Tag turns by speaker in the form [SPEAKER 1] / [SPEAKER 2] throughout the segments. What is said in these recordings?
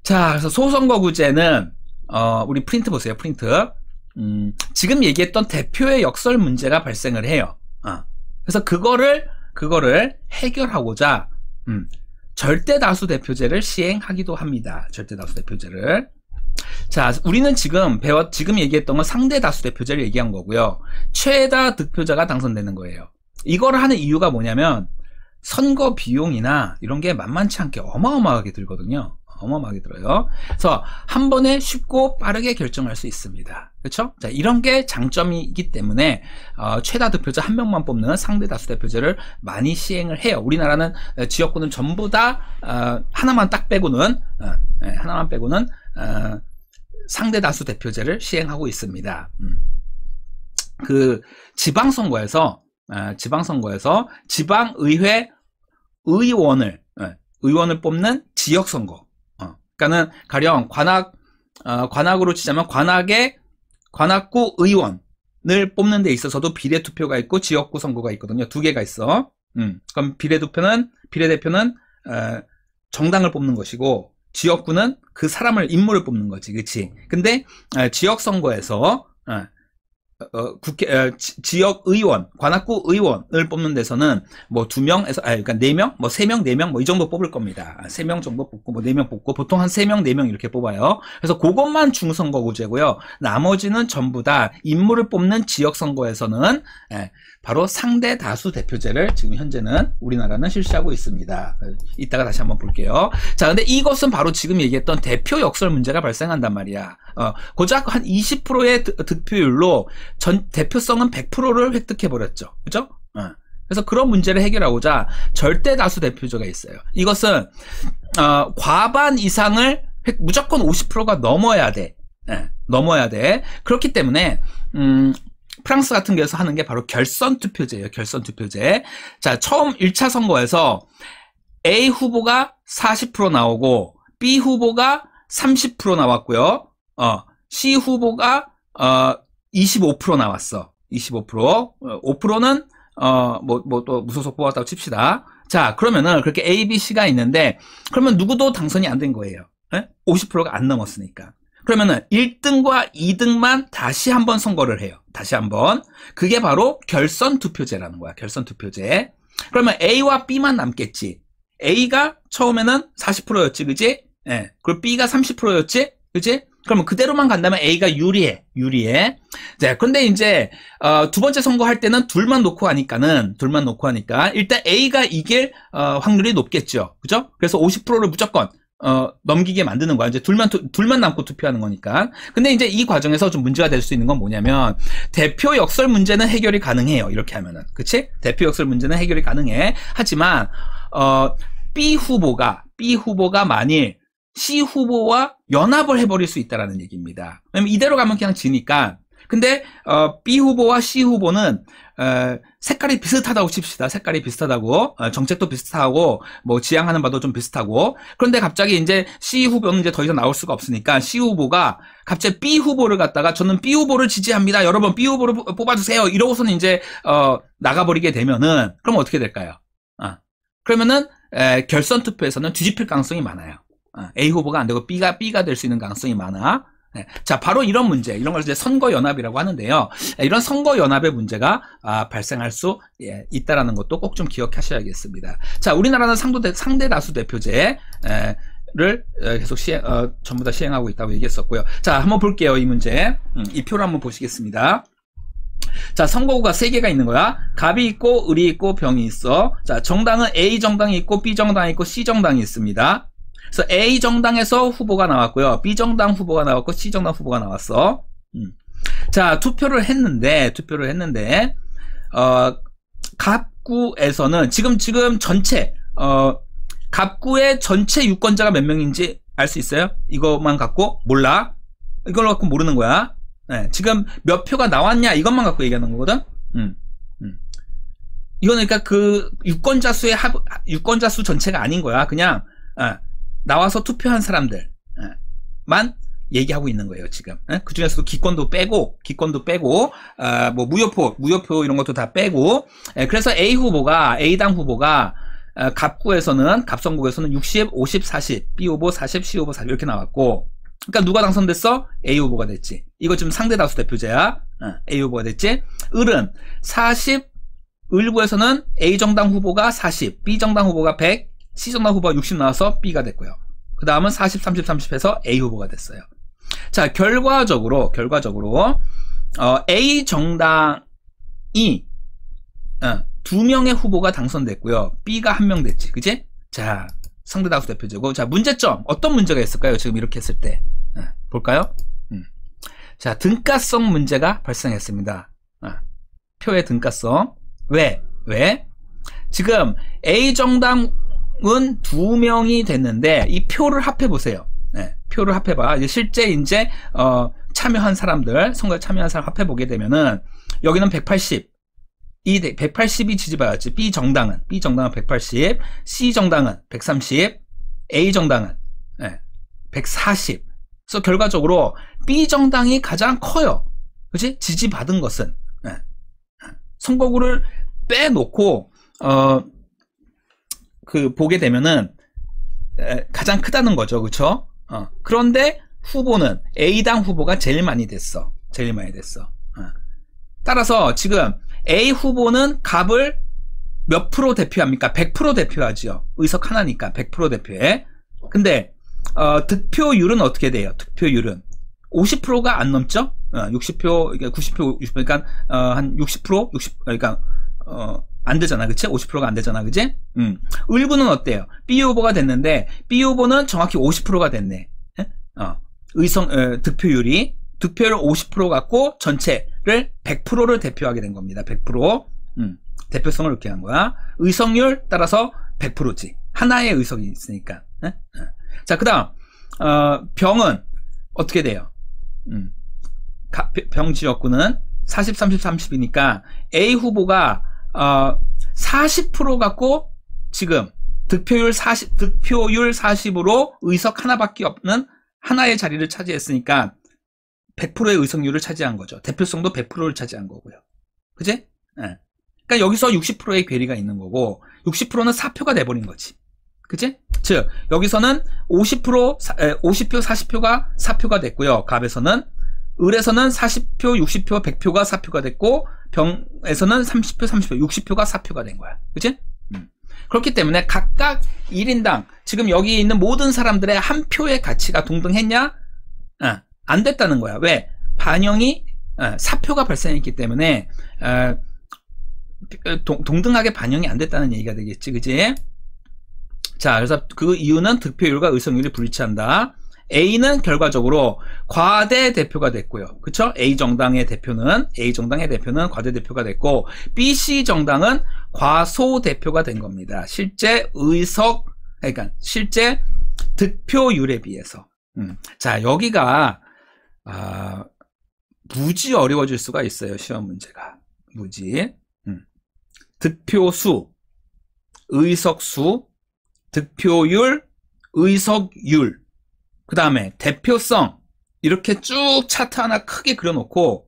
[SPEAKER 1] 자, 그래서 소선거구제는 우리 프린트 보세요. 프린트. 지금 얘기했던 대표의 역설 문제가 발생을 해요. 그래서 그거를 해결하고자 절대다수 대표제를 시행하기도 합니다. 절대다수 대표제를. 자, 우리는 지금 얘기했던 건 상대다수 대표제를 얘기한 거고요. 최다 득표자가 당선되는 거예요. 이거를 하는 이유가 뭐냐면 선거 비용이나 이런 게 만만치 않게 어마어마하게 들거든요. 어마어마하게 들어요. 그래서 한 번에 쉽고 빠르게 결정할 수 있습니다. 그렇죠? 자, 이런 게 장점이기 때문에 최다 득표자 한 명만 뽑는 상대다수 대표제를 많이 시행을 해요. 우리나라는 지역구는 전부 다 하나만 빼고는 상대다수 대표제를 시행하고 있습니다. 그 지방선거에서 지방의회 의원을 뽑는 지역선거. 그러니까는 가령 관악으로 치자면 관악구 의원을 뽑는 데 있어서도 비례투표가 있고 지역구 선거가 있거든요. 두 개가 있어. 그럼 비례대표는 정당을 뽑는 것이고 지역구는 그 인물을 뽑는 거지. 그치? 근데 지역선거에서 지역 의원, 관악구 의원을 뽑는 데서는 뭐 2명에서, 그러니까 4명, 뭐 3명, 4명, 뭐 이 정도 뽑을 겁니다. 3명 정도 뽑고, 뭐 4명 뽑고, 보통 한 3명, 4명 이렇게 뽑아요. 그래서 그것만 중선거구제고요. 나머지는 전부 다 인물을 뽑는 지역선거에서는, 바로 상대다수 대표제를 지금 현재는 우리나라는 실시하고 있습니다. 이따가 다시 한번 볼게요. 자, 근데 이것은 바로 지금 얘기했던 대표 역설 문제가 발생한단 말이야. 고작 한 20%의 득표율로 대표성은 100%를 획득해버렸죠. 그죠? 그래서 그런 문제를 해결하고자 절대다수 대표제가 있어요. 이것은, 과반 이상을 무조건 50%가 넘어야 돼. 넘어야 돼. 그렇기 때문에, 프랑스 같은 데서 하는 게 바로 결선 투표제예요. 결선 투표제. 자, 처음 1차 선거에서 A 후보가 40% 나오고 B 후보가 30% 나왔고요. C 후보가 25% 나왔어. 25%. 5%는 또 무소속 뽑았다고 칩시다. 자, 그러면은 그렇게 A, B, C가 있는데 그러면 누구도 당선이 안 된 거예요. 50%가 안 넘었으니까. 그러면은 1등과 2등만 다시 한번 선거를 해요. 다시 한번. 그게 바로 결선 투표제라는 거야. 결선 투표제. 그러면 A와 B만 남겠지. A가 처음에는 40%였지, 그지? 그리고 B가 30%였지, 그지? 그러면 그대로만 간다면 A가 유리해. 자, 그런데 이제 두 번째 선거 할 때는 둘만 놓고 하니까 일단 A가 이길 확률이 높겠죠. 그죠? 그래서 50%를 무조건 넘기게 만드는 거야. 이제 둘만 남고 투표하는 거니까. 근데 이제 이 과정에서 좀 문제가 될 수 있는 건 뭐냐면, 대표 역설 문제는 해결이 가능해요. 이렇게 하면은. 그치? 대표 역설 문제는 해결이 가능해. 하지만, B 후보가 만일 C 후보와 연합을 해버릴 수 있다라는 얘기입니다. 왜냐면 이대로 가면 그냥 지니까. 근데, B 후보와 C 후보는, 색깔이 비슷하다고 칩시다. 색깔이 비슷하다고. 정책도 비슷하고, 뭐, 지향하는 바도 좀 비슷하고. 그런데 갑자기 이제 C 후보는 이제 더 이상 나올 수가 없으니까 C 후보가 갑자기 B 후보를 갖다가 저는 B 후보를 지지합니다. 여러분 B 후보를 뽑아주세요. 이러고서는 이제, 나가버리게 되면은, 그럼 어떻게 될까요? 그러면은, 결선 투표에서는 뒤집힐 가능성이 많아요. A 후보가 안 되고 B가 될 수 있는 가능성이 많아. 자, 바로 이런 문제, 이런 걸 이제 선거연합이라고 하는데요. 이런 선거연합의 문제가 발생할 수 있다라는 것도 꼭 좀 기억하셔야겠습니다. 자, 우리나라는 상대다수 대표제를 계속 전부 다 시행하고 있다고 얘기했었고요. 자, 한번 볼게요, 이 문제. 이 표를 한번 보시겠습니다. 자, 선거구가 3개가 있는 거야. 갑이 있고, 을이 있고, 병이 있어. 자, 정당은 A 정당이 있고, B 정당이 있고, C 정당이 있습니다. 그래서 A 정당에서 후보가 나왔고요. B 정당 후보가 나왔고 C 정당 후보가 나왔어. 자, 투표를 했는데 갑구에서는 지금 전체 갑구의 전체 유권자가 몇 명인지 알 수 있어요? 이것만 갖고 몰라. 이걸 갖고 모르는 거야. 지금 몇 표가 나왔냐 이것만 갖고 얘기하는 거거든. 이거는 그러니까 그 유권자 수 전체가 아닌 거야. 그냥 나와서 투표한 사람들만 얘기하고 있는 거예요, 지금. 그 중에서도 기권도 빼고, 뭐, 무효표 이런 것도 다 빼고, 그래서 A당 후보가 갑구에서는, 갑선국에서는 60, 50, 40, B 후보 40, C 후보 40 이렇게 나왔고, 그러니까 누가 당선됐어? A 후보가 됐지. 이거 지금 상대다수 대표제야. A 후보가 됐지. 을은 40, 을구에서는 A 정당 후보가 40, B 정당 후보가 100, C 정당 후보가 60 나와서 B가 됐고요. 그 다음은 40, 30, 30 해서 A 후보가 됐어요. 자, 결과적으로 A 정당이 2명의 후보가 당선됐고요. B가 1명 됐지. 그치? 자, 상대다수 대표제고. 자, 문제점. 어떤 문제가 있을까요? 지금 이렇게 했을 때. 볼까요? 자, 등가성 문제가 발생했습니다. 표의 등가성. 왜? 지금 A 정당은 2명이 됐는데 이 표를 합해보세요. 표를 합해봐. 이제 실제 이제 참여한 사람들, 선거에 참여한 사람 합해보게 되면은 여기는 180. 이 180이 지지받았지. B 정당은 180, C 정당은 130, A 정당은 140. 그래서 결과적으로 B 정당이 가장 커요. 그치? 지지받은 것은. 선거구를 빼놓고 보게 되면은 가장 크다는 거죠. 그쵸? 그런데 후보는 A당 후보가 제일 많이 됐어. 따라서 지금 A 후보는 갑을 몇 프로 대표합니까? 100% 대표하죠. 의석 하나니까 100% 대표해. 근데 득표율은 어떻게 돼요? 득표율은 50%가 안 넘죠? 60표, 90표, 60표, 그러니까 한 60%, 60, 그러니까 안 되잖아, 그치? 50%가 안 되잖아, 그치? 을구는 어때요? B 후보가 됐는데 B 후보는 정확히 50%가 됐네. 득표율이. 득표율 50% 갖고 전체를 100%를 대표하게 된 겁니다. 100%. 대표성을 이렇게 한 거야. 의석률 따라서 100%지. 하나의 의석이 있으니까. 자, 그 다음, 병은 어떻게 돼요? 병 지역구는 40, 30, 30이니까 A 후보가 40% 갖고 지금 득표율 40으로 의석 하나밖에 없는 하나의 자리를 차지했으니까 100%의 의석률을 차지한 거죠. 대표성도 100%를 차지한 거고요. 그치? 그러니까 여기서 60%의 괴리가 있는 거고 60%는 사표가 돼버린 거지. 그치? 즉 여기서는 50%, 50표, 40표가 사표가 됐고요. 갑에서는. 을에서는 40표, 60표, 100표가 사표가 됐고 병에서는 30표, 30표, 60표가 사표가 된 거야. 그치? 그렇기 때문에 각각 1인당 지금 여기 있는 모든 사람들의 한 표의 가치가 동등했냐? 안 됐다는 거야. 왜? 반영이 사표가 발생했기 때문에 동등하게 반영이 안 됐다는 얘기가 되겠지. 그치? 자, 그래서 그 이유는 득표율과 의석률이 불일치한다. A는 결과적으로 과대 대표가 됐고요. 그쵸? A 정당의 대표는 과대 대표가 됐고, B, C 정당은 과소 대표가 된 겁니다. 실제 그러니까 실제 득표율에 비해서. 자, 여기가, 무지 어려워질 수가 있어요. 시험 문제가. 무지. 득표수, 의석수, 득표율, 의석률, 그 다음에 대표성, 이렇게 쭉 차트 하나 크게 그려놓고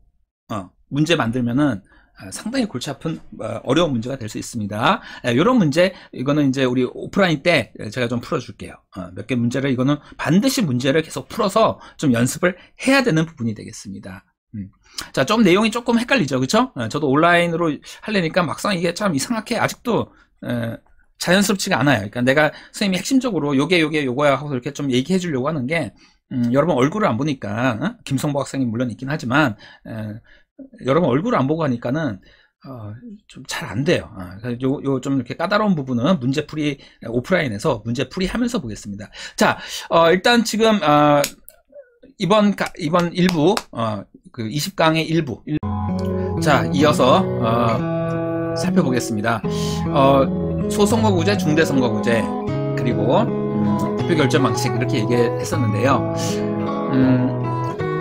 [SPEAKER 1] 문제 만들면은 상당히 골치 아픈 어려운 문제가 될 수 있습니다. 이런 문제, 이거는 이제 우리 오프라인 때 제가 좀 풀어줄게요. 몇 개 문제를, 이거는 반드시 문제를 계속 풀어서 좀 연습을 해야 되는 부분이 되겠습니다. 자, 좀 내용이 조금 헷갈리죠, 그쵸? 저도 온라인으로 하려니까 막상 이게 참 이상하게 아직도 자연스럽지가 않아요. 그러니까 내가 선생님이 핵심적으로 요거야 하고 이렇게 좀 얘기해 주려고 하는 게, 여러분 얼굴을 안 보니까, 김성보 학생이 물론 있긴 하지만, 여러분 얼굴을 안 보고 하니까는, 좀 잘 안 돼요. 요 좀 이렇게 까다로운 부분은 문제풀이, 오프라인에서 문제풀이 하면서 보겠습니다. 자, 일단 지금, 이번 1부, 그 20강의 1부. 자, 이어서, 살펴보겠습니다. 소선거구제, 중대선거구제, 그리고 투표결정 방식 이렇게 얘기했었는데요.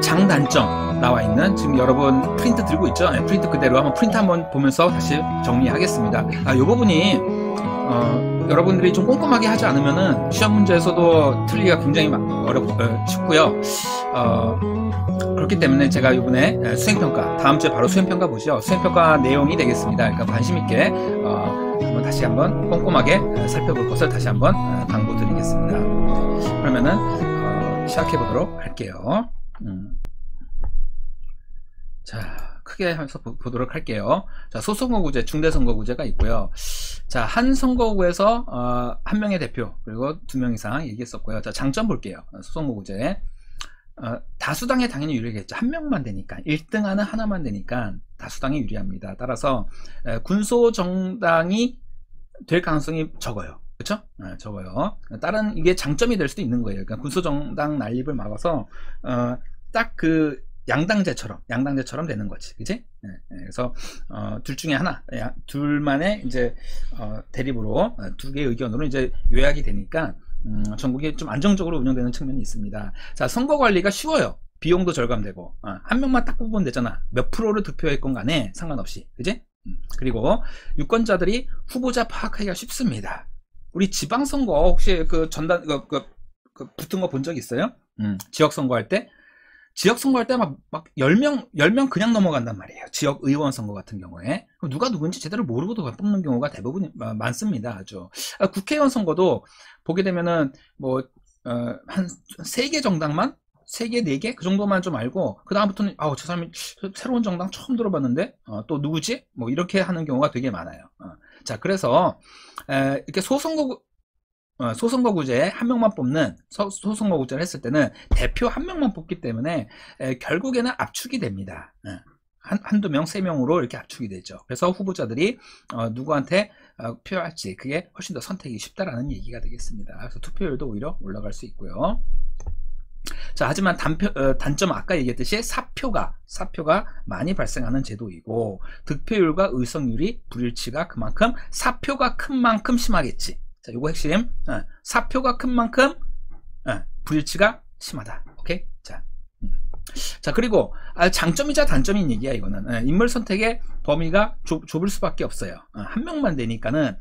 [SPEAKER 1] 장단점 나와 있는, 지금 여러분 프린트 들고 있죠? 프린트 그대로 한번 프린트 한번 보면서 다시 정리하겠습니다. 이 부분이 여러분들이 좀 꼼꼼하게 하지 않으면은 시험 문제에서도 틀리기가 굉장히 쉽고요. 그렇기 때문에 제가 이번에 수행평가, 다음 주에 바로 수행평가 보죠. 수행평가 내용이 되겠습니다. 그러니까 관심있게 다시 한번 꼼꼼하게 살펴볼 것을 다시 한번 당부드리겠습니다. 그러면은 시작해 보도록 할게요. 자, 크게 해서 보도록 할게요. 자, 소선거구제, 중대선거구제가 있고요. 자, 한 선거구에서 한 명의 대표 그리고 2명 이상 얘기했었고요. 자, 장점 볼게요. 소선거구제. 다수당에 당연히 유리하겠죠. 한 명만 되니까, 1등하는 하나만 되니까 다수당이 유리합니다. 따라서 군소정당이 될 가능성이 적어요. 그렇죠? 적어요. 다른 이게 장점이 될 수도 있는 거예요. 그러니까 군소정당 난립을 막아서 딱 그 양당제처럼 되는 거지, 그지? 그래서 둘 중에 하나, 둘만의 이제 대립으로 두 개의 의견으로 이제 요약이 되니까 전국이 좀 안정적으로 운영되는 측면이 있습니다. 자, 선거 관리가 쉬워요. 비용도 절감되고 한 명만 딱 뽑으면 되잖아. 몇 프로를 득표했건 간에 상관없이, 그지? 그리고 유권자들이 후보자 파악하기가 쉽습니다. 우리 지방선거 혹시 그 전단 그 붙은 거 본 적 있어요? 지역선거 할 때 막 10명 그냥 넘어간단 말이에요. 지역 의원 선거 같은 경우에. 누가 누군지 제대로 모르고도 뽑는 경우가 대부분 많습니다. 아주. 국회의원 선거도 보게 되면은 한 3개 정당만 3개, 4개? 그 정도만 좀 알고, 그 다음부터는, 저 사람이 새로운 정당 처음 들어봤는데, 또 누구지? 이렇게 하는 경우가 되게 많아요. 자, 그래서, 이렇게 소선거구제에 한 명만 뽑는 소선거구제를 했을 때는 대표 한 명만 뽑기 때문에 결국에는 압축이 됩니다. 한두 명, 3명으로 이렇게 압축이 되죠. 그래서 후보자들이 누구한테 표할지 그게 훨씬 더 선택이 쉽다라는 얘기가 되겠습니다. 그래서 투표율도 오히려 올라갈 수 있고요. 자, 하지만 단점 아까 얘기했듯이 사표가 많이 발생하는 제도이고, 득표율과 의석률이 불일치가 그만큼 사표가 큰 만큼 심하겠지. 자, 요거 핵심. 사표가 큰 만큼 불일치가 심하다. 오케이? 자, 그리고 장점이자 단점인 얘기야, 이거는. 인물 선택의 범위가 좁을 수밖에 없어요. 한 명만 되니까는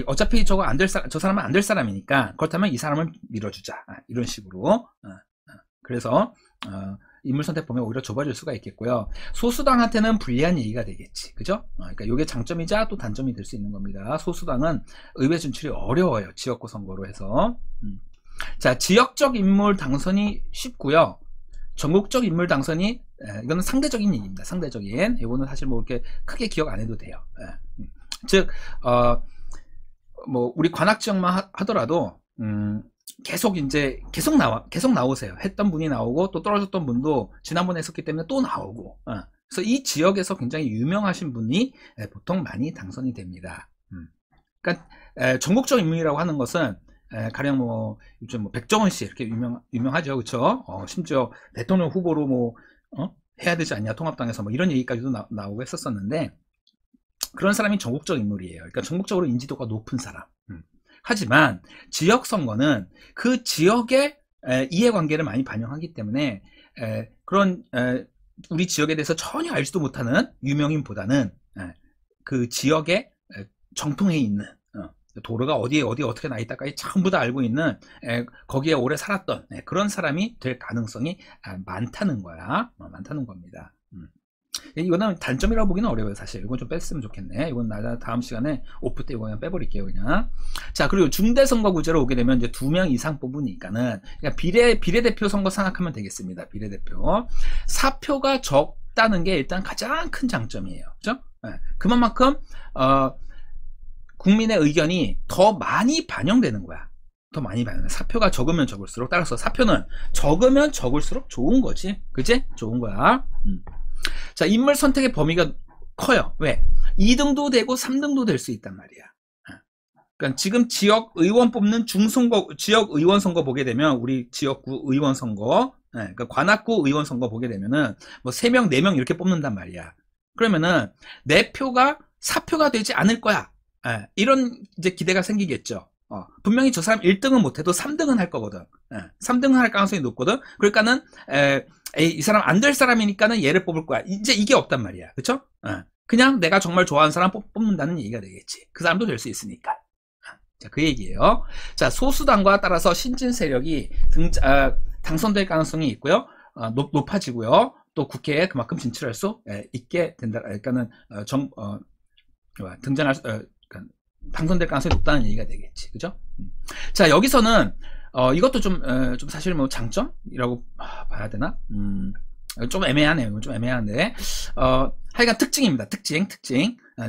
[SPEAKER 1] 어차피 저 사람은 안 될 사람이니까, 그렇다면 이 사람을 밀어주자, 이런 식으로. 그래서 인물 선택 범위가 오히려 좁아질 수가 있겠고요. 소수당한테는 불리한 얘기가 되겠지, 그죠? 그러니까 이게 장점이자 또 단점이 될 수 있는 겁니다. 소수당은 의회 진출이 어려워요, 지역구 선거로 해서. 자, 지역적 인물 당선이 쉽고요. 전국적 인물 당선이, 이거는 상대적인 얘기입니다. 상대적인. 이거는 사실 이렇게 크게 기억 안 해도 돼요. 즉, 우리 관악 지역만 하더라도, 계속 나오세요. 했던 분이 나오고, 또 떨어졌던 분도 지난번에 했었기 때문에 또 나오고, 그래서 이 지역에서 굉장히 유명하신 분이 보통 많이 당선이 됩니다. 그러니까, 전국적 인물이라고 하는 것은, 가령 요즘 백종원 씨 이렇게 유명하죠, 그쵸? 심지어 대통령 후보로 해야 되지 않냐, 통합당에서 이런 얘기까지도 나오고 했었었는데, 그런 사람이 전국적 인물이에요. 그러니까 전국적으로 인지도가 높은 사람. 하지만 지역 선거는 그 지역의 이해관계를 많이 반영하기 때문에 그런 우리 지역에 대해서 전혀 알지도 못하는 유명인보다는 그 지역에 정통해 있는, 도로가 어디에 어떻게 나 있다까지 전부 다 알고 있는, 거기에 오래 살았던 그런 사람이 될 가능성이 많다는 거야. 많다는 겁니다. 이거는 단점이라고 보기는 어려워요, 사실. 이건 좀 뺐으면 좋겠네. 이건 다음 시간에 오프 때 이거 그냥 빼버릴게요, 그냥. 자, 그리고 중대선거구제로 오게 되면 이제 2명 이상 뽑으니까는, 그냥 비례대표 선거 생각하면 되겠습니다. 비례대표. 사표가 적다는 게 일단 가장 큰 장점이에요. 그죠? 그만큼, 국민의 의견이 더 많이 반영되는 거야. 더 많이 반영돼. 사표가 적으면 적을수록, 따라서 사표는 적으면 적을수록 좋은 거지. 그치? 좋은 거야. 자, 인물 선택의 범위가 커요. 왜? 2등도 되고 3등도 될 수 있단 말이야. 그러니까 지금 지역 의원 뽑는 지역 의원 선거 보게 되면, 우리 지역구 의원 선거, 그러니까 관악구 의원 선거 보게 되면은 3명, 4명 이렇게 뽑는단 말이야. 그러면은 내 표가 사표가 되지 않을 거야. 이런 이제 기대가 생기겠죠. 분명히 저 사람 1등은 못해도 3등은 할 거거든. 3등은 할 가능성이 높거든. 그러니까는 이 사람 안 될 사람이니까는 얘를 뽑을 거야. 이제 이게 없단 말이야. 그쵸? 그냥 내가 정말 좋아하는 사람 뽑는다는 얘기가 되겠지. 그 사람도 될 수 있으니까. 자, 그 얘기예요. 자, 소수당과 따라서 신진 세력이 당선될 가능성이 있고요. 높아지고요. 또 국회에 그만큼 진출할 수 있게 된다. 그러니까는 그러니까 당선될 가능성이 높다는 얘기가 되겠지, 그죠? 자, 여기서는 이것도 좀 사실 뭐 장점이라고 봐야 되나? 좀 애매하네요. 좀 애매한데 하여간 특징입니다. 특징.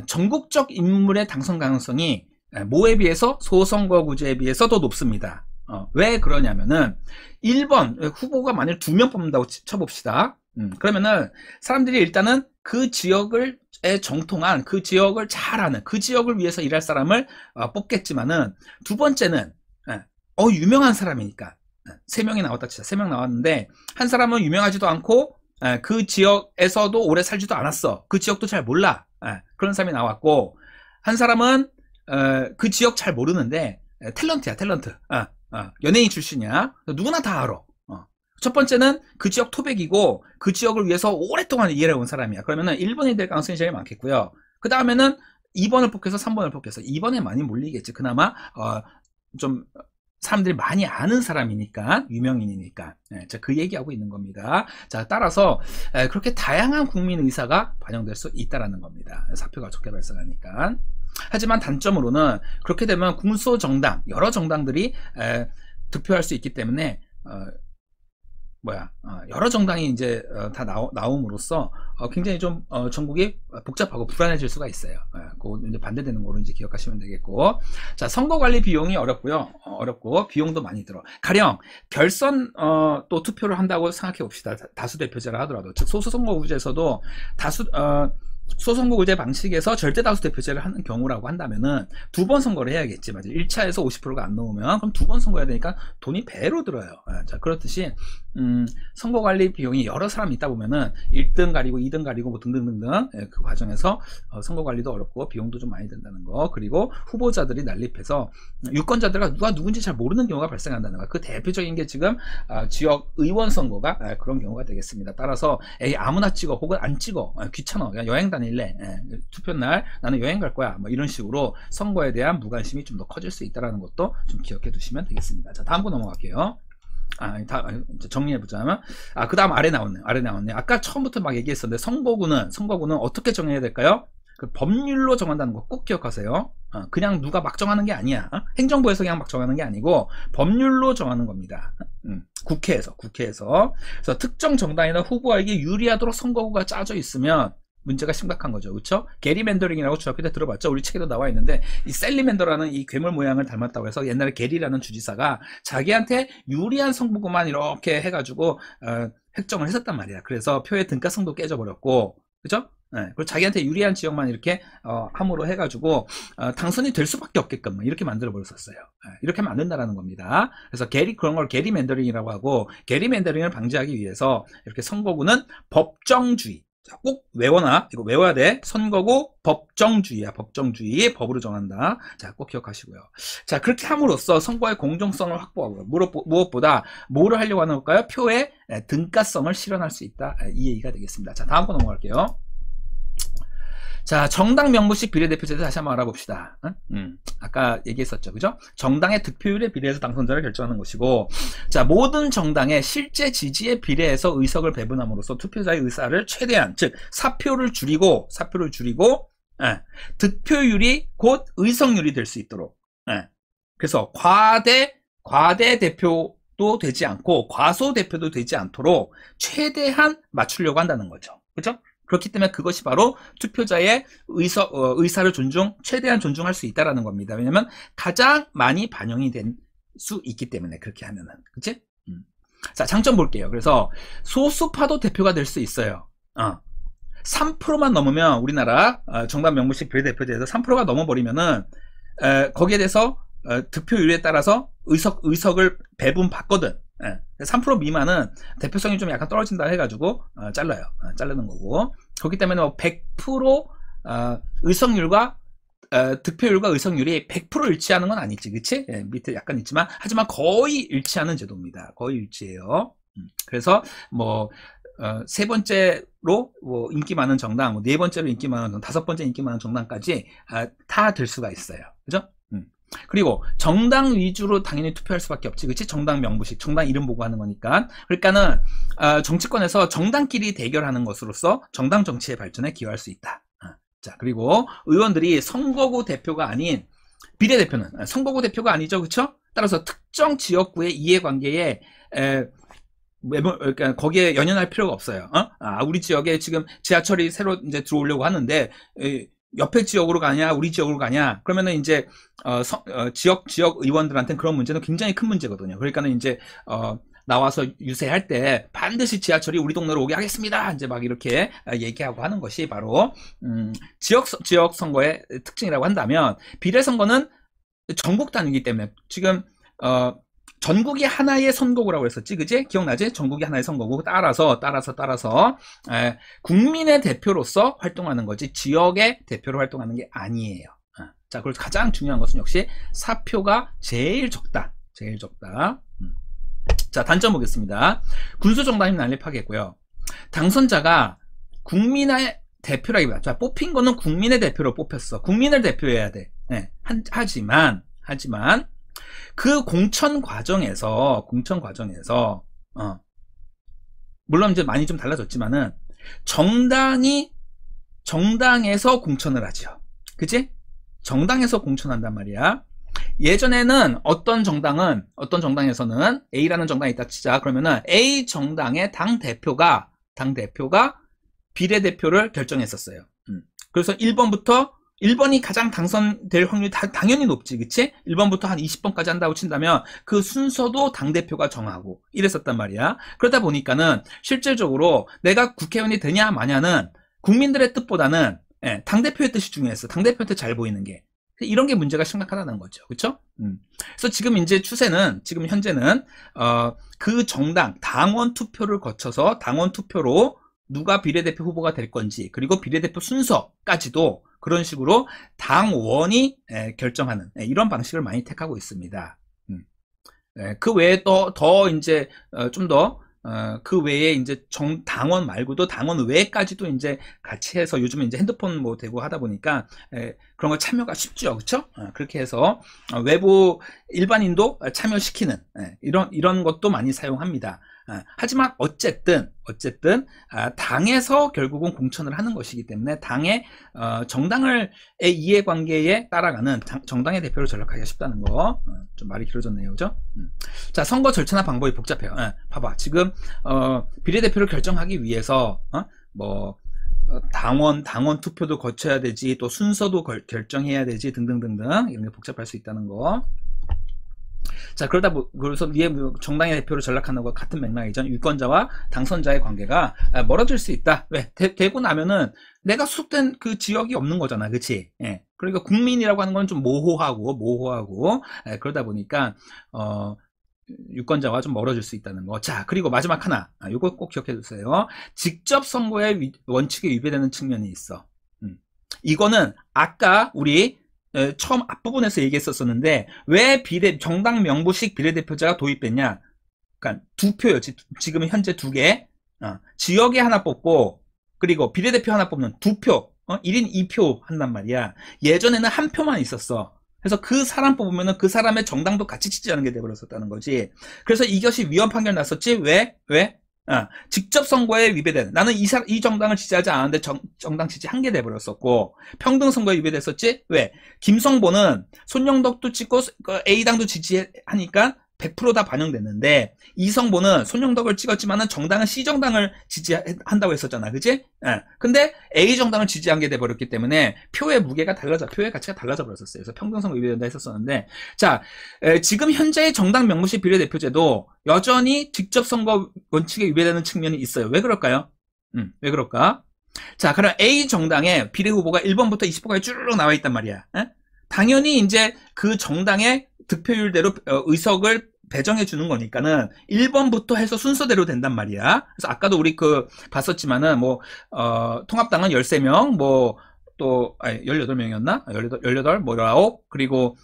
[SPEAKER 1] 전국적 인물의 당선 가능성이 모에 비해서 소선거구제에 비해서 더 높습니다. 왜 그러냐면은 1번 후보가 만일 2명 뽑는다고 쳐봅시다. 그러면은 사람들이 일단은 그 지역을 정통한, 그 지역을 잘 아는, 그 지역을 위해서 일할 사람을 뽑겠지만은, 두 번째는 유명한 사람이니까 3명이 나왔다 치자. 3명 나왔는데 한 사람은 유명하지도 않고 그 지역에서도 오래 살지도 않았어. 그 지역도 잘 몰라. 그런 사람이 나왔고, 한 사람은 그 지역 잘 모르는데 탤런트야, 탤런트. 연예인 출신이야. 누구나 다 알아. 첫 번째는 그 지역 토백이고 그 지역을 위해서 오랫동안 일해온 사람이야. 그러면은 1번이 될 가능성이 제일 많겠고요. 그 다음에는 2번을 뽑겠어, 3번을 뽑겠어. 2번에 많이 몰리겠지. 그나마 좀 사람들이 많이 아는 사람이니까, 유명인이니까. 자, 그 얘기하고 있는 겁니다. 자, 따라서 그렇게 다양한 국민 의사가 반영될 수 있다라는 겁니다. 사표가 적게 발생하니까. 하지만 단점으로는 그렇게 되면 군소정당, 여러 정당들이 득표할 수 있기 때문에 여러 정당이 이제 다 나옴으로써 굉장히 좀 전국이 복잡하고 불안해질 수가 있어요. 그거 이제 반대되는 거로 이제 기억하시면 되겠고, 자, 선거 관리 비용이 어렵고요. 어렵고 비용도 많이 들어. 가령 결선 또 투표를 한다고 생각해 봅시다. 다수 대표제라 하더라도, 즉 소수 선거구제에서도 소선거구제 방식에서 절대다수 대표제를 하는 경우라고 한다면은 2번 선거를 해야겠지. 맞아. 1차에서 50%가 안 나오면 그럼 2번 선거 해야 되니까 돈이 배로 들어요. 자, 그렇듯이 선거관리 비용이 여러 사람 있다 보면은 1등 가리고 2등 가리고 뭐 등등등등 그 과정에서 선거관리도 어렵고 비용도 좀 많이 든다는 거, 그리고 후보자들이 난립해서 유권자들과 누가 누군지 잘 모르는 경우가 발생한다는 거. 그 대표적인 게 지금 지역 의원 선거가 그런 경우가 되겠습니다. 따라서 아무나 찍어 혹은 안 찍어, 귀찮아, 그냥 여행 다닐래, 투표 날 나는 여행 갈 거야, 뭐 이런 식으로 선거에 대한 무관심이 좀 더 커질 수 있다는 것도 좀 기억해 두시면 되겠습니다. 자, 다음 거 넘어갈게요. 정리해보자면, 그 다음 아래 나왔네. 아까 처음부터 막 얘기했었는데, 선거구는 어떻게 정해야 될까요? 그 법률로 정한다는 거 꼭 기억하세요. 그냥 누가 막 정하는 게 아니야. 행정부에서 그냥 막 정하는 게 아니고, 법률로 정하는 겁니다. 국회에서. 그래서 특정 정당이나 후보에게 유리하도록 선거구가 짜져 있으면 문제가 심각한 거죠. 그렇죠? 게리맨더링이라고 중학교 때 들어봤죠? 우리 책에도 나와 있는데, 이 셀리맨더라는 이 괴물 모양을 닮았다고 해서 옛날에 게리라는 주지사가 자기한테 유리한 선거구만 이렇게 해가지고 획정을 했었단 말이야. 그래서 표의 등가성도 깨져버렸고, 그죠? 그리고 자기한테 유리한 지역만 이렇게 함으로 해가지고 당선이 될 수밖에 없게끔 이렇게 만들어 버렸었어요. 이렇게 하면 안 된다라는 겁니다. 그래서 그런 걸 게리맨더링이라고 하고, 게리맨더링을 방지하기 위해서 이렇게 선거구는 법정주의, 꼭 외워놔. 이거 외워야 돼. 선거구 법정주의야. 법정주의. 법으로 정한다. 자, 꼭 기억하시고요. 자, 그렇게 함으로써 선거의 공정성을 확보하고요. 무엇보다 뭐를 하려고 하는 걸까요? 표의 등가성을 실현할 수 있다. 이 얘기가 되겠습니다. 자, 다음 거 넘어갈게요. 자, 정당 명부식 비례대표제도 다시 한번 알아봅시다. 아까 얘기했었죠. 그죠? 정당의 득표율에 비례해서 당선자를 결정하는 것이고, 자, 모든 정당의 실제 지지에 비례해서 의석을 배분함으로써 투표자의 의사를 최대한, 즉, 사표를 줄이고, 득표율이 곧 의석률이 될 수 있도록, 그래서 과대 대표도 되지 않고, 과소 대표도 되지 않도록 최대한 맞추려고 한다는 거죠. 그죠? 그렇기 때문에 그것이 바로 투표자의 의사를 최대한 존중할 수 있다는 겁니다. 왜냐면 가장 많이 반영이 된 수 있기 때문에, 그렇게 하면은. 그치? 자, 장점 볼게요. 그래서 소수파도 대표가 될 수 있어요. 3%만 넘으면, 우리나라 정당 명부식 비례대표제에서 3%가 넘어버리면은 거기에 대해서 득표율에 따라서 의석을 배분 받거든. 3% 미만은 대표성이 좀 약간 떨어진다 해가지고 잘라요. 자르는 거고. 그렇기 때문에 100% 의석률과 득표율과 의석률이 100% 일치하는 건 아니지, 그치? 밑에 약간 있지만, 하지만 거의 일치하는 제도입니다. 거의 일치해요. 그래서 세 번째로 인기 많은 정당, 네 번째로 인기 많은 정당, 5번째 인기 많은 정당까지 다 될 수가 있어요. 그죠? 그리고 정당 위주로 당연히 투표할 수밖에 없지, 그치? 정당 명부식, 정당 이름 보고 하는 거니까. 그러니까는 정치권에서 정당끼리 대결하는 것으로서 정당 정치의 발전에 기여할 수 있다. 자, 그리고 의원들이 선거구 대표가 아닌 비례대표는 선거구 대표가 아니죠, 그쵸? 따라서 특정 지역구의 이해관계에 그러니까 거기에 연연할 필요가 없어요. 우리 지역에 지금 지하철이 새로 이제 들어오려고 하는데 옆에 지역으로 가냐, 우리 지역으로 가냐, 그러면은 이제 지역 의원들한테는 그런 문제는 굉장히 큰 문제거든요. 그러니까는 이제 나와서 유세할 때 반드시 지하철이 우리 동네로 오게 하겠습니다, 이제 막 이렇게 얘기하고 하는 것이 바로 지역 선거의 특징이라고 한다면, 비례 선거는 전국 단위이기 때문에 지금 전국이 하나의 선거구라고 했었지, 그지? 기억나지? 전국이 하나의 선거구. 따라서 국민의 대표로서 활동하는 거지 지역의 대표로 활동하는 게 아니에요. 자, 그리고 가장 중요한 것은 역시 사표가 제일 적다. 자, 단점 보겠습니다. 군수정당이 난립하겠고요. 당선자가 국민의 대표라기보다, 자, 뽑힌 거는 국민의 대표로 뽑혔어. 국민을 대표해야 돼. 네. 하지만 그 공천 과정에서 물론 이제 많이 좀 달라졌지만은 정당에서 공천을 하죠. 그치? 정당에서 공천한단 말이야. 예전에는 어떤 정당에서는 A라는 정당이 있다 치자. 그러면은 A 정당의 당대표가 비례대표를 결정했었어요. 그래서 1번이 가장 당선될 확률이 당연히 높지, 그치? 1번부터 한 20번까지 한다고 친다면 그 순서도 당대표가 정하고 이랬었단 말이야. 그러다 보니까는 실질적으로 내가 국회의원이 되냐 마냐는 국민들의 뜻보다는 당대표의 뜻이 중요했어. 당대표한테 잘 보이는 게. 이런 게 문제가 심각하다는 거죠. 그쵸? 그래서 지금 현재는 그 정당, 당원 투표를 거쳐서 당원 투표로 누가 비례대표 후보가 될 건지, 그리고 비례대표 순서까지도 그런 식으로 당원이 결정하는 이런 방식을 많이 택하고 있습니다. 그 외에 더 이제 좀 더 그 외에 이제 당원 말고도 당원 외까지도 이제 같이 해서 요즘은 이제 핸드폰 뭐 대고 하다 보니까 그런 거 참여가 쉽죠, 그렇죠? 그렇게 해서 외부 일반인도 참여시키는 이런 것도 많이 사용합니다. 하지만 어쨌든 당에서 결국은 공천을 하는 것이기 때문에 당의 정당의 이해관계에 따라가는 정당의 대표를 전락하기가 쉽다는 거. 좀 말이 길어졌네요, 그죠? 자, 선거 절차나 방법이 복잡해요. 봐봐, 지금 비례대표를 결정하기 위해서 당원 투표도 거쳐야 되지, 또 순서도 결정해야 되지, 등등등등 이런 게 복잡할 수 있다는 거. 자, 그래서 위에 정당의 대표를 전락하는 것과 같은 맥락이죠. 유권자와 당선자의 관계가 멀어질 수 있다. 왜? 되고 나면은 내가 소속된 그 지역이 없는 거잖아, 그치? 그러니까 국민이라고 하는 건 좀 모호하고 그러다 보니까 유권자와 좀 멀어질 수 있다는 거. 자, 그리고 마지막 하나, 이거 꼭 기억해 주세요. 직접 선거의 원칙에 위배되는 측면이 있어. 이거는 아까 우리 처음 앞부분에서 얘기했었는데, 왜 정당 명부식 비례대표제가 도입됐냐? 그러니까 두 표요. 지금 현재 두 개. 지역에 하나 뽑고, 그리고 비례대표 하나 뽑는 두 표. 1인 2표 한단 말이야. 예전에는 한 표만 있었어. 그래서 그 사람 뽑으면은 그 사람의 정당도 같이 지지하는 게 돼버렸었다는 거지. 그래서 이것이 위헌 판결 났었지. 왜? 직접 선거에 위배되는, 나는 이 정당을 지지하지 않았는데 정당 지지 한 개 돼버렸었고, 평등 선거에 위배됐었지. 왜? 김성보는 손영덕도 찍고 A당도 지지하니까 100% 다 반영됐는데, 이성보는 손영덕을 찍었지만은 정당은 C정당을 지지한다고 했었잖아, 그치? 근데 A정당을 지지한 게 돼버렸기 때문에 표의 가치가 달라져 버렸었어요. 그래서 평등선거 위배된다 했었었는데, 자, 지금 현재의 정당 명부식 비례대표제도 여전히 직접 선거 원칙에 위배되는 측면이 있어요. 왜 그럴까요? 왜 그럴까? 자, 그럼 A정당에 비례후보가 1번부터 20번까지 쭉 나와 있단 말이야. 당연히 이제 그 정당의 득표율대로 의석을 배정해 주는 거니까는 1번부터 해서 순서대로 된단 말이야. 그래서 아까도 우리 봤었지만은 통합당은 13명, 또 18명이었나? 18, 19, 그리고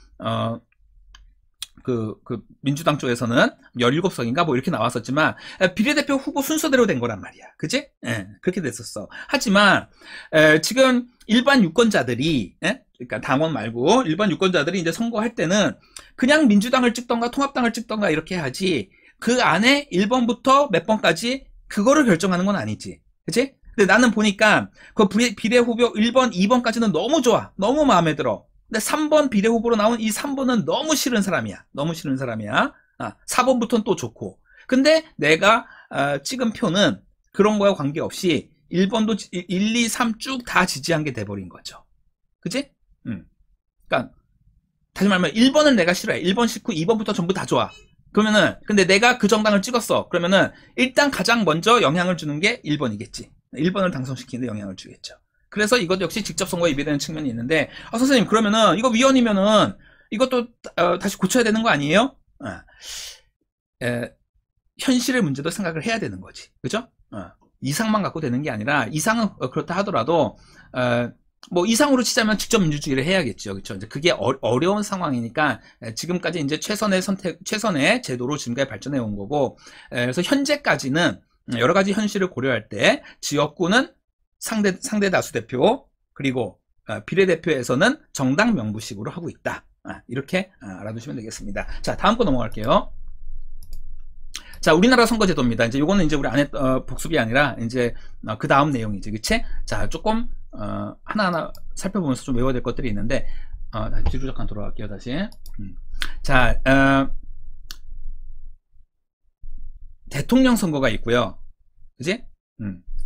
[SPEAKER 1] 민주당 쪽에서는 17석인가 이렇게 나왔었지만, 비례대표 후보 순서대로 된 거란 말이야. 그치? 그렇게 됐었어. 하지만 지금 일반 유권자들이 그러니까 당원 말고 일반 유권자들이 이제 선거할 때는 그냥 민주당을 찍던가 통합당을 찍던가 이렇게 하지 그 안에 1번부터 몇 번까지 그거를 결정하는 건 아니지. 그치? 근데 나는 보니까 그 비례 후보 1번, 2번까지는 너무 좋아. 너무 마음에 들어. 근데 3번 비례 후보로 나온 이 3번은 너무 싫은 사람이야. 너무 싫은 사람이야. 4번부터는 또 좋고. 근데 내가 찍은 표는 그런 거와 관계없이 1번도 1, 2, 3 쭉 다 지지한 게 돼버린 거죠. 그치? 그러니까 다시 말하면 1번은 내가 싫어해. 1번 싫고 2번부터 전부 다 좋아. 그러면은 근데 내가 그 정당을 찍었어. 그러면은 일단 가장 먼저 영향을 주는 게 1번이겠지. 1번을 당선시키는데 영향을 주겠죠. 그래서 이것 역시 직접 선거에 위배되는 측면이 있는데 선생님 그러면은 이거 위헌이면은 이것도 다시 고쳐야 되는 거 아니에요? 현실의 문제도 생각을 해야 되는 거지. 그죠? 이상만 갖고 되는 게 아니라 이상은 그렇다 하더라도 뭐 이상으로 치자면 직접 민주주의를 해야겠죠. 그렇죠? 이제 그게 어려운 상황이니까 지금까지 이제 최선의 제도로 지금까지 발전해 온 거고 그래서 현재까지는 여러 가지 현실을 고려할 때 지역구는 상대 다수 대표 그리고 비례대표에서는 정당 명부식으로 하고 있다. 이렇게 알아두시면 되겠습니다. 자, 다음 거 넘어갈게요. 자, 우리나라 선거제도입니다. 이제 요거는 이제 우리 안에 복습이 아니라 이제 그 다음 내용이지, 그치? 자, 조금 하나하나 살펴보면서 좀 외워야 될 것들이 있는데 다시 뒤로 잠깐 돌아갈게요. 다시. 자, 대통령 선거가 있고요. 그지?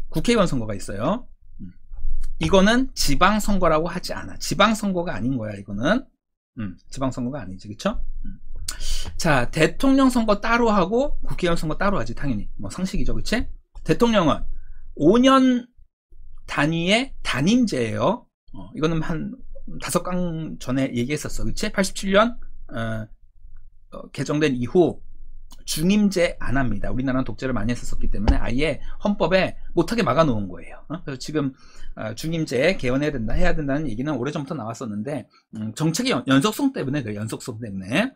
[SPEAKER 1] 국회의원 선거가 있어요. 이거는 지방선거라고 하지 않아. 지방선거가 아닌 거야, 이거는. 지방선거가 아니지, 그쵸? 자, 대통령 선거 따로 하고 국회의원 선거 따로 하지, 당연히. 뭐 상식이죠, 그치? 대통령은 5년 단위의 단임제예요. 이거는 한 5강 전에 얘기했었어, 그치? 87년 개정된 이후 중임제 안 합니다. 우리나라는 독재를 많이 했었기 때문에 아예 헌법에 못하게 막아놓은 거예요. 그래서 지금 중임제 개헌해야 된다, 해야 된다는 얘기는 오래전부터 나왔었는데 정책의 연속성 때문에 그래요. 연속성 때문에.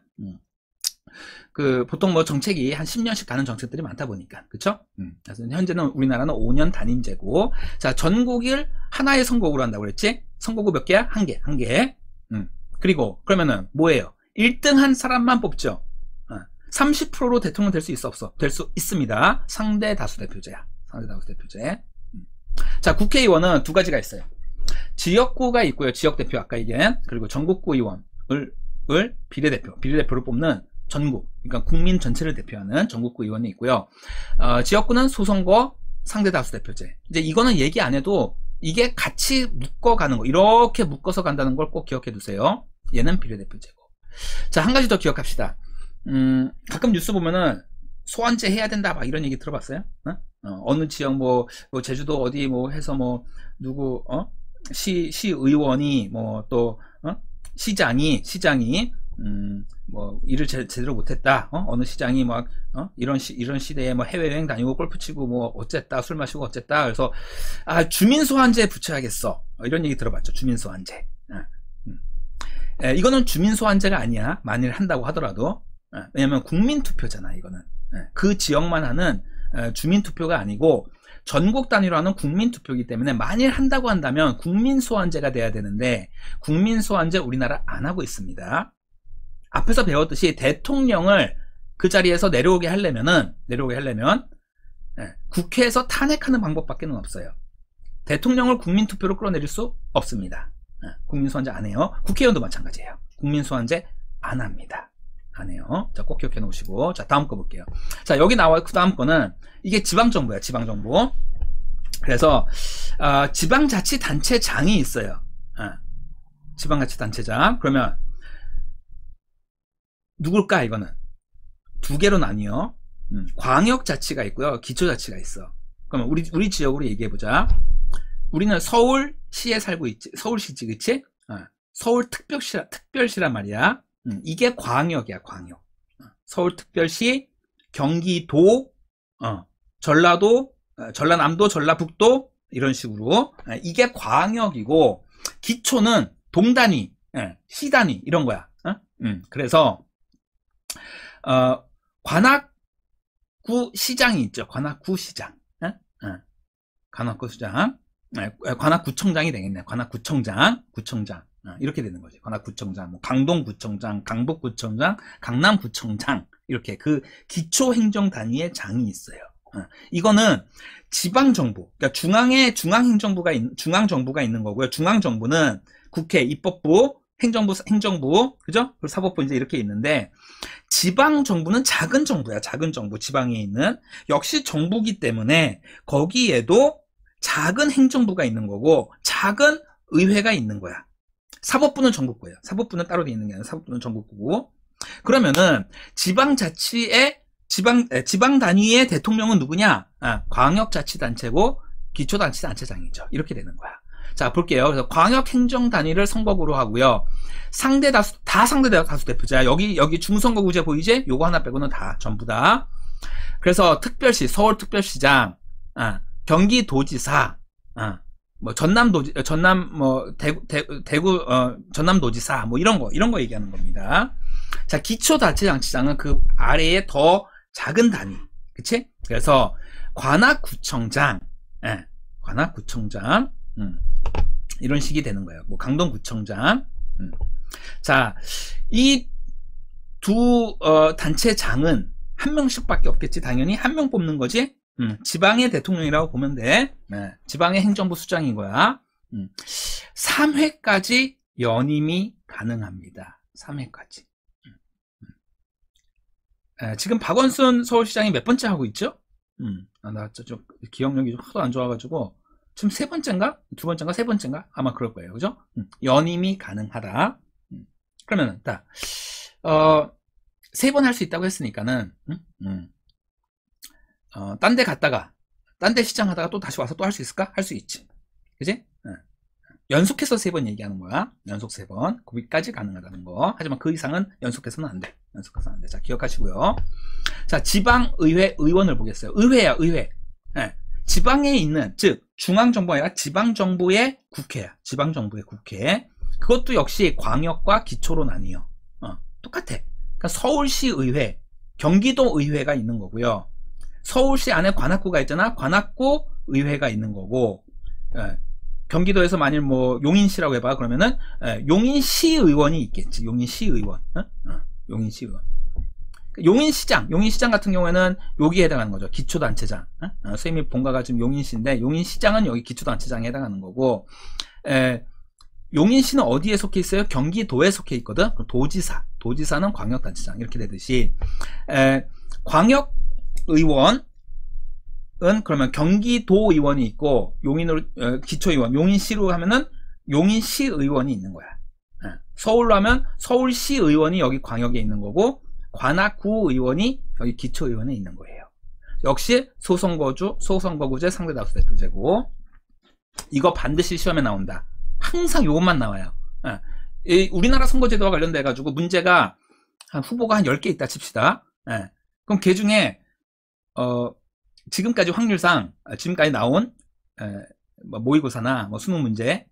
[SPEAKER 1] 그 보통 뭐 정책이 한 10년씩 가는 정책들이 많다 보니까 그쵸? 그래서 현재는 우리나라는 5년 단임제고 자 전국을 하나의 선거구로 한다고 그랬지? 선거구 몇 개야? 한 개. 그리고 그러면은 뭐예요? 1등 한 사람만 뽑죠. 30%로 대통령 될 수 있어 없어? 될 수 있습니다. 상대 다수 대표제야. 상대 다수 대표제. 자 국회의원은 두 가지가 있어요. 지역구가 있고요. 지역대표 아까 얘기한 그리고 전국구 의원을 비례대표를 뽑는 전국, 그러니까 국민 전체를 대표하는 전국구 의원이 있고요. 지역구는 소선거 상대 다수 대표제. 이제 이거는 얘기 안 해도 이게 같이 묶어가는 거, 이렇게 묶어서 간다는 걸 꼭 기억해 두세요. 얘는 비례대표제고. 자, 한 가지 더 기억합시다. 가끔 뉴스 보면은 소환제 해야 된다 막 이런 얘기 들어봤어요? 어느 지역 뭐 제주도 어디 뭐 해서 뭐 누구 시의원이 뭐 또 시장이 뭐 일을 제대로 못했다. 어느 시장이 막 이런 시대에 뭐 해외여행 다니고 골프 치고 뭐 어쨌다, 술 마시고 어쨌다. 그래서 주민 소환제 붙여야겠어. 이런 얘기 들어봤죠. 주민 소환제. 이거는 주민 소환제가 아니야. 만일 한다고 하더라도 왜냐면 국민 투표잖아. 이거는 그 지역만 하는 주민 투표가 아니고 전국 단위로 하는 국민 투표이기 때문에 만일 한다고 한다면 국민 소환제가 돼야 되는데 국민 소환제 우리나라 안 하고 있습니다. 앞에서 배웠듯이 대통령을 그 자리에서 내려오게 하려면 국회에서 탄핵하는 방법밖에는 없어요. 대통령을 국민투표로 끌어내릴 수 없습니다. 국민소환제 안 해요. 국회의원도 마찬가지예요. 국민소환제 안 합니다. 안 해요. 자, 꼭 기억해 놓으시고. 자, 다음 거 볼게요. 자, 여기 나와요. 그 다음 거는 이게 지방정부야. 지방정부. 그래서 지방자치단체장이 있어요. 지방자치단체장. 그러면 누굴까? 이거는 두 개로 나뉘어. 광역자치가 있고요, 기초자치가 있어. 그러면 우리 지역으로 얘기해보자. 우리는 서울시에 살고 있지. 서울시지, 그치? 서울특별시란 말이야. 이게 광역이야, 광역. 서울특별시, 경기도, 전라도, 전라남도, 전라북도 이런 식으로 이게 광역이고 기초는 동단위, 시단위 이런 거야. 그래서 관악구 시장이 있죠. 관악구 시장. 관악구 시장. 관악구청장이 되겠네. 관악구청장. 구청장. 이렇게 되는 거지. 관악구청장, 뭐 강동구청장, 강북구청장, 강남구청장 이렇게 그 기초행정단위의 장이 있어요. 이거는 지방정부, 그러니까 중앙정부가 있는 거고요. 중앙정부는 국회, 입법부, 행정부, 그죠? 그리고 사법부 이제 이렇게 있는데, 지방정부는 작은 정부야. 작은 정부, 지방에 있는. 역시 정부기 때문에 거기에도 작은 행정부가 있는 거고, 작은 의회가 있는 거야. 사법부는 전국구예요. 사법부는 따로 돼 있는 게 아니라 사법부는 전국구고. 그러면은 지방 단위의 대통령은 누구냐? 광역자치단체고 기초자치단체장이죠. 이렇게 되는 거야. 자, 볼게요. 그래서 광역행정단위를 선거구로 하고요. 다 상대다수 대표자. 여기 중선거구제 보이지? 요거 하나 빼고는 다, 전부 다. 그래서 특별시, 서울특별시장, 경기도지사, 뭐 전남도지사, 뭐 이런 거 얘기하는 겁니다. 자, 기초자치단체장은 그 아래에 더 작은 단위, 그치? 그래서 관악구청장, 관악구청장, 이런 식이 되는 거예요. 뭐 강동구청장. 자, 이 두 단체장은 한 명씩밖에 없겠지. 당연히 한 명 뽑는 거지. 지방의 대통령이라고 보면 돼. 지방의 행정부 수장인 거야. 3회까지 연임이 가능합니다. 3회까지. 지금 박원순 서울시장이 몇 번째 하고 있죠? 나 좀 기억력이 좀 하도 안 좋아가지고 지금 세 번째인가? 두 번째인가? 세 번째인가? 아마 그럴 거예요. 그죠? 연임이 가능하다. 그러면 딱 세 번 할 수 있다고 했으니까는 딴 데 갔다가 딴 데 시장 하다가 또 다시 와서 또 할 수 있을까? 할 수 있지. 그지? 연속해서 3번 얘기하는 거야. 연속 3번. 거기까지 가능하다는 거. 하지만 그 이상은 연속해서는 안 돼. 연속해서는 안 돼. 자, 기억하시고요. 자, 지방의회 의원을 보겠어요. 의회야, 의회. 지방에 있는, 즉, 중앙정부가 아니라 지방정부의 국회야. 지방정부의 국회. 그것도 역시 광역과 기초로 나뉘어. 똑같아. 그러니까 서울시의회, 경기도의회가 있는 거고요. 서울시 안에 관악구가 있잖아. 관악구 의회가 있는 거고, 경기도에서 만일 뭐 용인시라고 해봐. 그러면은 용인시의원이 있겠지. 용인시의원. 용인시의원. 용인시장 같은 경우에는 여기에 해당하는 거죠. 기초단체장. 선생님이 본가가 지금 용인시인데 용인시장은 여기 기초단체장에 해당하는 거고, 용인시는 어디에 속해 있어요? 경기도에 속해 있거든. 도지사는 광역단체장 이렇게 되듯이 광역의원은 그러면 경기도의원이 있고 용인으로 기초의원 용인시로 하면은 용인시의원이 있는 거야. 서울로 하면 서울시의원이 여기 광역에 있는 거고 관악구의원이 여기 기초의원에 있는 거예요. 역시 소선거구제 상대다수 대표제고 이거 반드시 시험에 나온다. 항상 요것만 나와요. 우리나라 선거제도와 관련돼 가지고 문제가 후보가 한 10개 있다 칩시다. 그럼 그 중에 지금까지 확률상 지금까지 나온 뭐 모의고사나 뭐 수능 문제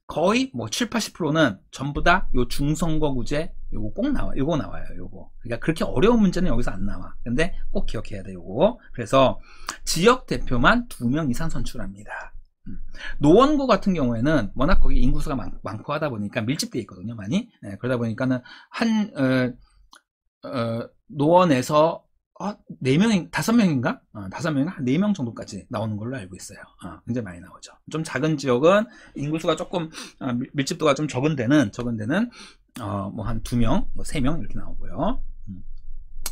[SPEAKER 1] 거의 뭐 7, 80%는 전부 다 요 중선거구제 요거 꼭 나와. 요거 나와요. 요거. 그러니까 그렇게 어려운 문제는 여기서 안 나와. 근데 꼭 기억해야 돼. 요거. 그래서 지역 대표만 2명 이상 선출합니다. 노원구 같은 경우에는 워낙 거기 인구수가 많고 하다 보니까 밀집되어 있거든요. 많이. 그러다 보니까는 노원에서 4명, 5명인가? 5명인가? 한 4명 정도까지 나오는 걸로 알고 있어요. 굉장히 많이 나오죠. 좀 작은 지역은 인구수가 조금, 밀집도가 좀 적은 데는, 뭐 한 2명, 뭐 3명 이렇게 나오고요.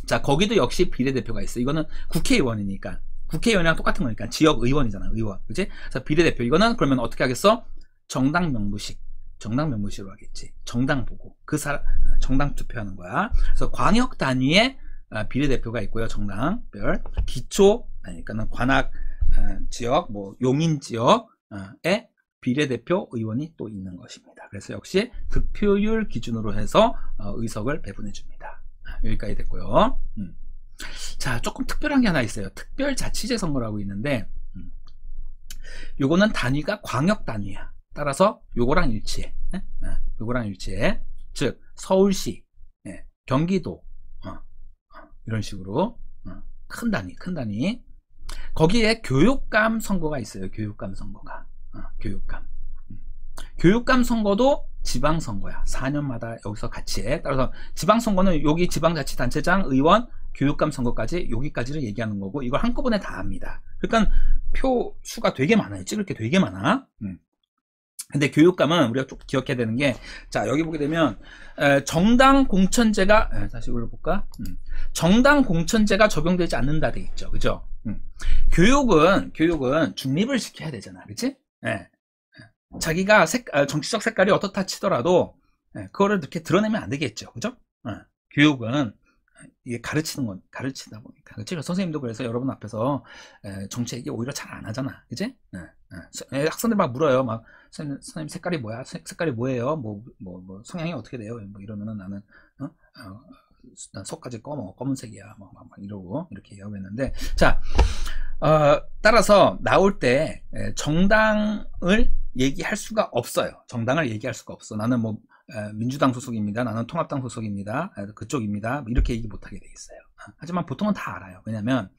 [SPEAKER 1] 자, 거기도 역시 비례대표가 있어요. 이거는 국회의원이니까. 국회의원이랑 똑같은 거니까. 지역의원이잖아, 의원. 그치? 그래서 비례대표. 이거는 그러면 어떻게 하겠어? 정당 명부식으로 하겠지. 정당 보고. 정당 투표하는 거야. 그래서 광역 단위의 비례대표가 있고요. 정당별 그러니까는 관악 지역, 뭐 용인 지역에 비례대표 의원이 또 있는 것입니다. 그래서 역시 득표율 기준으로 해서 의석을 배분해 줍니다. 여기까지 됐고요. 자, 조금 특별한 게 하나 있어요. 특별자치제 선거라고 있는데 요거는 단위가 광역 단위야. 따라서 요거랑 일치해. 요거랑 일치해. 즉 서울시, 경기도 이런 식으로 큰 단위. 거기에 교육감 선거가 있어요. 교육감 선거가. 교육감 선거도 지방선거야. 4년마다 여기서 같이 해. 따라서 지방선거는 여기 지방자치단체장, 의원, 교육감 선거까지 여기까지를 얘기하는 거고 이걸 한꺼번에 다 합니다. 그러니까 표 수가 되게 많아요. 찍을 게 되게 많아. 근데 교육감은 우리가 쭉 기억해야 되는 게, 자, 여기 보게 되면, 정당 공천제가, 다시 올려볼까? 정당 공천제가 적용되지 않는다 돼 있죠. 그죠? 교육은 중립을 지켜야 되잖아. 그치? 예. 자기가 정치적 색깔이 어떻다 치더라도, 그거를 이렇게 드러내면 안 되겠죠. 그죠? 교육은, 이게 가르치다 보니까. 그치? 선생님도 그래서 여러분 앞에서 정치 얘기 오히려 잘 안 하잖아. 그치? 학생들 막 물어요. 막, 선생님 색깔이 뭐야? 색깔이 뭐예요? 뭐 성향이 어떻게 돼요? 뭐 이러면은 나는, 난 속까지 검은색이야. 막 이러고, 이렇게 얘기하고 있는데. 자, 따라서 나올 때 정당을 얘기할 수가 없어요. 정당을 얘기할 수가 없어. 나는 뭐, 민주당 소속입니다. 나는 통합당 소속입니다. 그쪽입니다. 이렇게 얘기 못하게 돼 있어요. 하지만 보통은 다 알아요. 왜냐면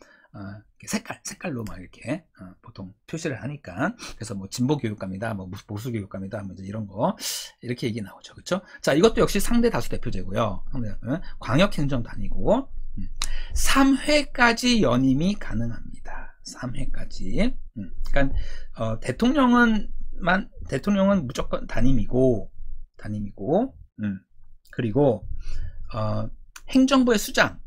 [SPEAKER 1] 색깔로 막 이렇게 보통 표시를 하니까. 그래서 뭐 진보 교육감이다, 뭐 보수 교육감이다, 뭐 이제 이런 거 이렇게 얘기 나오죠. 그렇죠? 자, 이것도 역시 상대 다수 대표제고요. 광역 행정도 아니고 3회까지 연임이 가능합니다. 3회까지. 그러니까 대통령은 무조건 단임이고 그리고 행정부의 수장은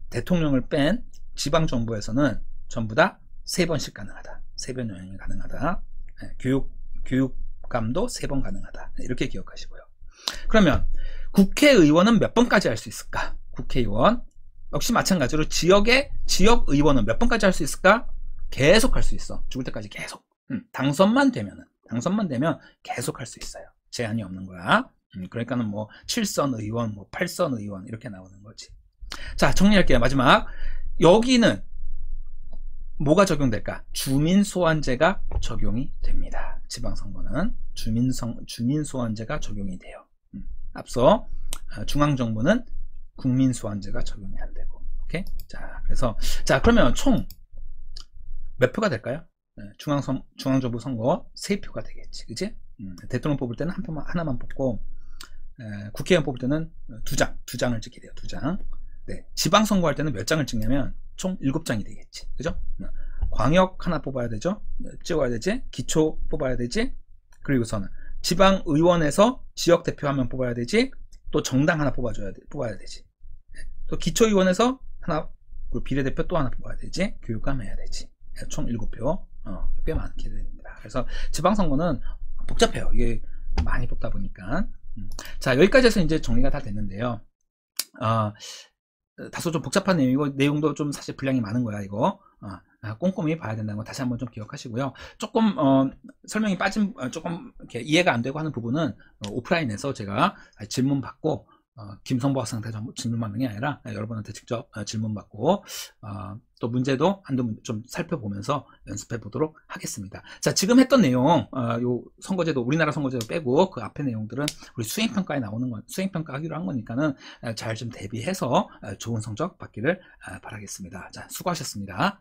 [SPEAKER 1] 대통령을 뺀 지방정부에서는 전부 다 3번씩 가능하다. 3번 연임이 가능하다. 교육감도 3번 가능하다. 이렇게 기억하시고요. 그러면 국회의원은 몇 번까지 할 수 있을까? 국회의원 역시 마찬가지로 지역 의원은 몇 번까지 할 수 있을까? 계속 할 수 있어. 죽을 때까지 계속. 당선만 되면 계속 할 수 있어요. 제한이 없는 거야. 그러니까는 뭐 7선 의원, 뭐 8선 의원 이렇게 나오는 거지. 자, 정리할게요. 마지막. 여기는 뭐가 적용될까? 주민소환제가 적용이 됩니다. 지방선거는 주민소환제가 적용이 돼요. 앞서 중앙정부는 국민소환제가 적용이 안 되고. 오케이? 자, 그러면 총 몇 표가 될까요? 중앙정부 선거 3표가 되겠지. 그치? 대통령 뽑을 때는 하나만 뽑고, 국회의원 뽑을 때는 2장을 찍게 돼요. 2장. 네. 지방선거 할 때는 몇 장을 찍냐면, 총 7장이 되겠지. 그죠? 광역 하나 뽑아야 되죠? 찍어야 되지? 기초 뽑아야 되지? 그리고서는 지방의원에서 지역대표 한 명 뽑아야 되지? 또 정당 하나 뽑아야 되지. 또 기초의원에서 하나, 그리고 비례대표 또 하나 뽑아야 되지? 교육감 해야 되지. 총 7표. 꽤 많게 됩니다. 그래서 지방선거는 복잡해요. 이게 많이 뽑다 보니까. 자, 여기까지 해서 이제 정리가 다 됐는데요. 다소 좀 복잡한 내용도 좀 사실 분량이 많은 거야, 이거. 꼼꼼히 봐야 된다는 거 다시 한번 좀 기억하시고요. 조금, 설명이 조금 이렇게 이해가 안 되고 하는 부분은 오프라인에서 제가 질문 받고, 김성보 학생한테 질문 받는 게 아니라 여러분한테 직접 질문 받고 또 문제도 한두 좀 살펴보면서 연습해 보도록 하겠습니다. 자, 지금 했던 내용, 요 선거제도, 우리나라 선거제도 빼고 그 앞에 내용들은 우리 수행평가에 나오는 수행평가 하기로 한 거니까는 잘 좀 대비해서 좋은 성적 받기를 바라겠습니다. 자, 수고하셨습니다.